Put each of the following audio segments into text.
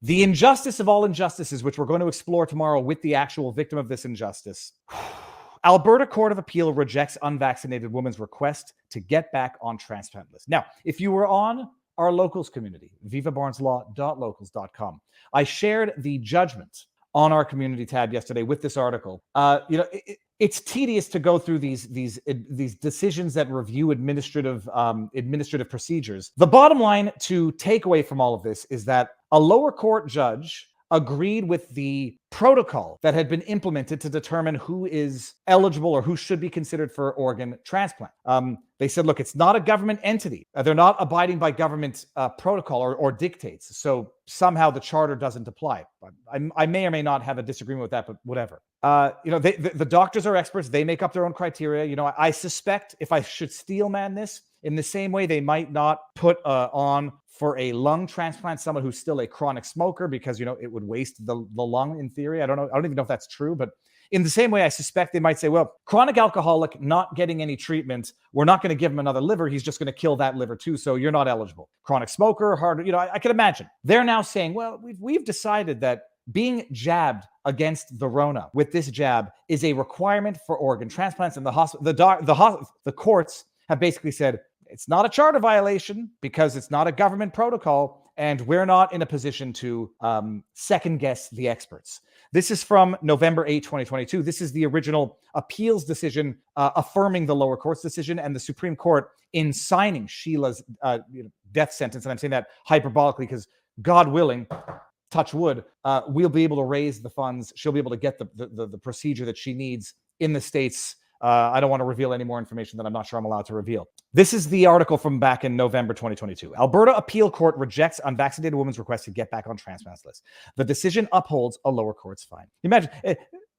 The injustice of all injustices, which we're going to explore tomorrow with the actual victim of this injustice. Alberta Court of Appeal rejects unvaccinated woman's request to get back on transplant list. Now, if you were on our locals community, vivabarneslaw.locals.com, I shared the judgment on our community tab yesterday with this article. It's tedious to go through these decisions that review administrative procedures. The bottom line to take away from all of this is that a lower court judge agreed with the protocol that had been implemented to determine who is eligible or who should be considered for organ transplant. They said, look, it's not a government entity. They're not abiding by government protocol or dictates. So somehow the charter doesn't apply. I may or may not have a disagreement with that, but whatever. The doctors are experts. They make up their own criteria. I suspect if I should steel man this, in the same way they might not put on for a lung transplant someone who's still a chronic smoker because, it would waste the lung in theory. I don't know. I don't even know if that's true, but in the same way, I suspect they might say, well, chronic alcoholic not getting any treatment, we're not going to give him another liver. He's just going to kill that liver too. So you're not eligible. Chronic smoker, hard, I can imagine. They're now saying, well, we've decided that being jabbed against the Rona with this jab is a requirement for organ transplants. And the courts have basically said, it's not a charter violation because it's not a government protocol, and we're not in a position to second guess the experts. This is from November 8, 2022. This is the original appeals decision affirming the lower court's decision, and the Supreme Court in signing Sheila's death sentence. And I'm saying that hyperbolically because, God willing, touch wood, we'll be able to raise the funds. She'll be able to get the procedure that she needs in the States. I don't want to reveal any more information that I'm not sure I'm allowed to reveal. This is the article from back in November 2022. Alberta Appeal Court rejects unvaccinated woman's request to get back on transplant list. The decision upholds a lower court's fine. Imagine,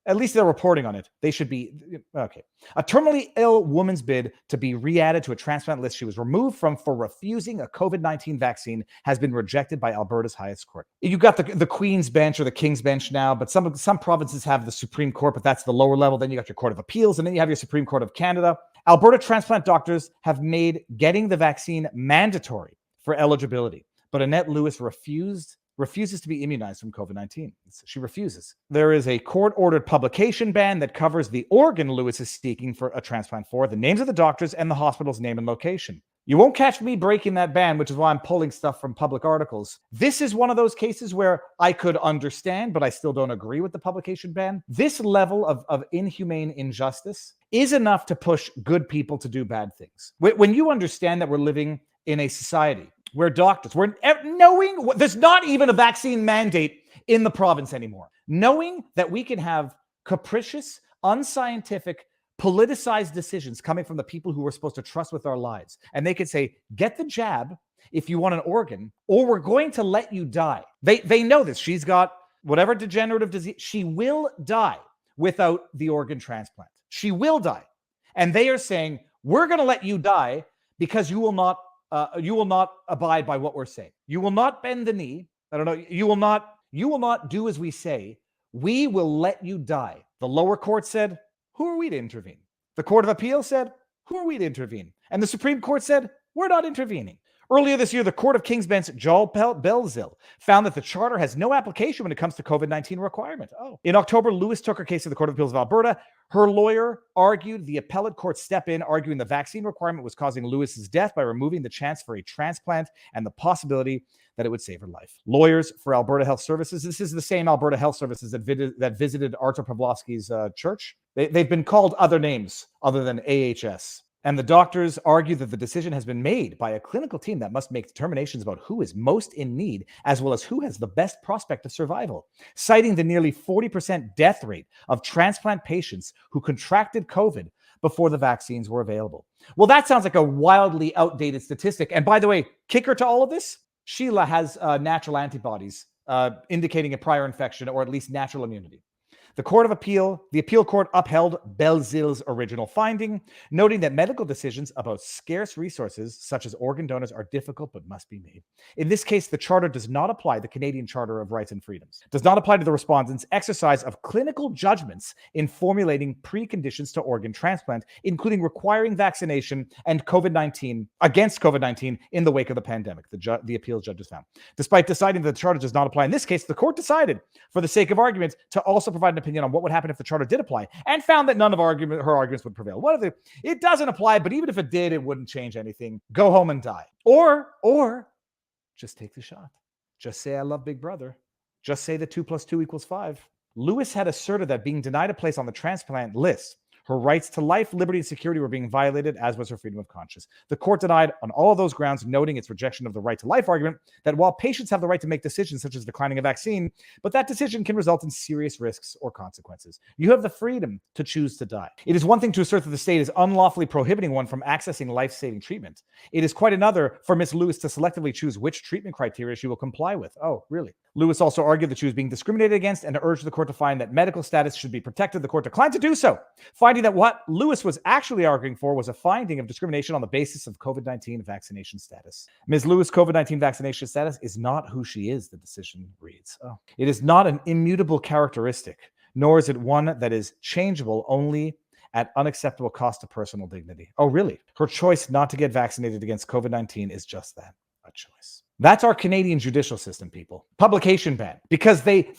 at least they're reporting on it. They should be, okay. A terminally ill woman's bid to be re-added to a transplant list she was removed from for refusing a COVID-19 vaccine has been rejected by Alberta's highest court. You got the Queen's Bench or the King's Bench now, but some provinces have the Supreme Court, but that's the lower level. Then you got your Court of Appeals, and then you have your Supreme Court of Canada. Alberta transplant doctors have made getting the vaccine mandatory for eligibility, but Annette Lewis refuses to be immunized from COVID-19. She refuses. There is a court-ordered publication ban that covers the organ Lewis is seeking for a transplant for, the names of the doctors, and the hospital's name and location. You won't catch me breaking that ban, which is why I'm pulling stuff from public articles. This is one of those cases where I could understand, but I still don't agree with the publication ban. This level of inhumane injustice is enough to push good people to do bad things. When you understand that we're living in a society where doctors, knowing there's not even a vaccine mandate in the province anymore, knowing that we can have capricious, unscientific, politicized decisions coming from the people who we're supposed to trust with our lives. And they could say, get the jab if you want an organ, or we're going to let you die. They know this. She's got whatever degenerative disease. She will die without the organ transplant. She will die. And they are saying, we're going to let you die because you will not abide by what we're saying. You will not bend the knee. I don't know. You will not do as we say. We will let you die. The lower court said, who are we to intervene? The Court of Appeal said, who are we to intervene? And the Supreme Court said, we're not intervening. Earlier this year, the Court of King's Bench, Joel Belzil, found that the charter has no application when it comes to COVID-19 requirement. In October, Lewis took her case to the Court of Appeals of Alberta. Her lawyer argued the appellate court step in, arguing the vaccine requirement was causing Lewis's death by removing the chance for a transplant and the possibility that it would save her life. Lawyers for Alberta Health Services. This is the same Alberta Health Services that visited Artur Pawlowski's church. They've been called other names other than AHS. And the doctors argue that the decision has been made by a clinical team that must make determinations about who is most in need, as well as who has the best prospect of survival, citing the nearly 40% death rate of transplant patients who contracted COVID before the vaccines were available. Well, that sounds like a wildly outdated statistic. And by the way, kicker to all of this, Sheila has natural antibodies indicating a prior infection or at least natural immunity. The appeal court upheld Belzil's original finding, noting that medical decisions about scarce resources, such as organ donors, are difficult but must be made. In this case, the charter does not apply, the Canadian Charter of Rights and Freedoms, does not apply to the respondents' exercise of clinical judgments in formulating preconditions to organ transplant, including requiring vaccination and against COVID-19 in the wake of the pandemic, the appeals judges found. Despite deciding that the charter does not apply in this case, the court decided, for the sake of argument, to also provide an opinion on what would happen if the charter did apply, and found that none of her arguments would prevail. It doesn't apply, but even if it did, it wouldn't change anything. Go home and die. Or just take the shot. Just say, I love Big Brother. Just say that 2 + 2 = 5. Lewis had asserted that being denied a place on the transplant list, her rights to life, liberty, and security were being violated, as was her freedom of conscience. The court denied on all of those grounds, noting its rejection of the right to life argument, that while patients have the right to make decisions such as declining a vaccine, but that decision can result in serious risks or consequences. You have the freedom to choose to die. It is one thing to assert that the state is unlawfully prohibiting one from accessing life-saving treatment. It is quite another for Ms. Lewis to selectively choose which treatment criteria she will comply with. Oh, really? Lewis also argued that she was being discriminated against and urged the court to find that medical status should be protected. The court declined to do so, finding that what Lewis was actually arguing for was a finding of discrimination on the basis of COVID-19 vaccination status. Ms. Lewis' COVID-19 vaccination status is not who she is, the decision reads. It is not an immutable characteristic, nor is it one that is changeable only at unacceptable cost to personal dignity. Oh, really? Her choice not to get vaccinated against COVID-19 is just that, a choice. That's our Canadian judicial system, people. Publication ban. Because they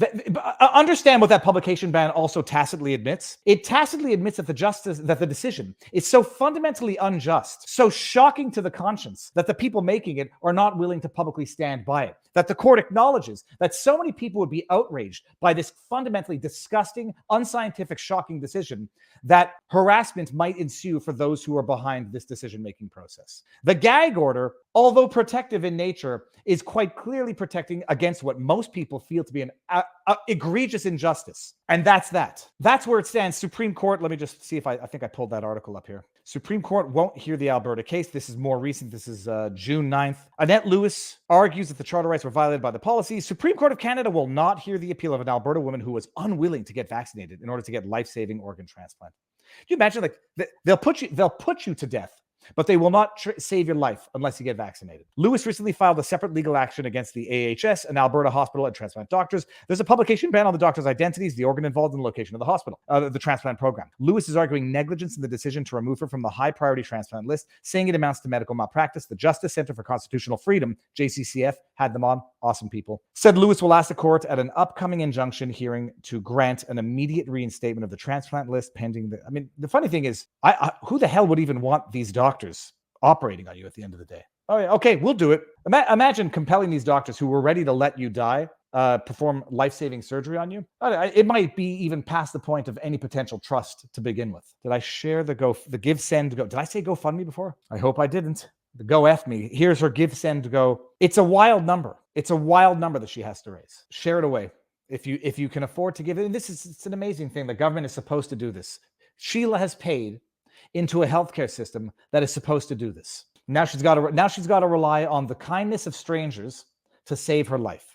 understand what that publication ban also tacitly admits. It tacitly admits that the decision is so fundamentally unjust, so shocking to the conscience, that the people making it are not willing to publicly stand by it. That the court acknowledges that so many people would be outraged by this fundamentally disgusting, unscientific, shocking decision that harassment might ensue for those who are behind this decision-making process. The gag order, although protective in nature, is quite clearly protecting against what most people feel to be an egregious injustice. And that's that. That's where it stands. Supreme Court, let me just see if I think I pulled that article up here. Supreme Court won't hear the Alberta case. This is more recent. This is June 9th. Annette Lewis argues that the charter rights were violated by the policy. Supreme Court of Canada will not hear the appeal of an Alberta woman who was unwilling to get vaccinated in order to get life-saving organ transplant. Can you imagine, like, they'll put you to death, but they will not save your life unless you get vaccinated. Lewis recently filed a separate legal action against the AHS, an Alberta hospital, and transplant doctors. There's a publication ban on the doctors' identities, the organ involved, and the location of the hospital, the transplant program. Lewis is arguing negligence in the decision to remove her from the high-priority transplant list, saying it amounts to medical malpractice. The Justice Center for Constitutional Freedom, JCCF, had them on. Awesome people. Said Lewis will ask the court at an upcoming injunction hearing to grant an immediate reinstatement of the transplant list pending the funny thing is, who the hell would even want these doctors operating on you at the end of the day? Oh, yeah, okay, we'll do it. Imagine compelling these doctors who were ready to let you die perform life-saving surgery on you. It might be even past the point of any potential trust to begin with. Did I share the give, send, go? Did I say GoFundMe before? I hope I didn't. The go F me. Here's her give, send, go. It's a wild number. It's a wild number that she has to raise. Share it away. If you can afford to give it. And it's an amazing thing. The government is supposed to do this. Sheila has paid into a healthcare system that is supposed to do this. Now she's got to rely on the kindness of strangers to save her life.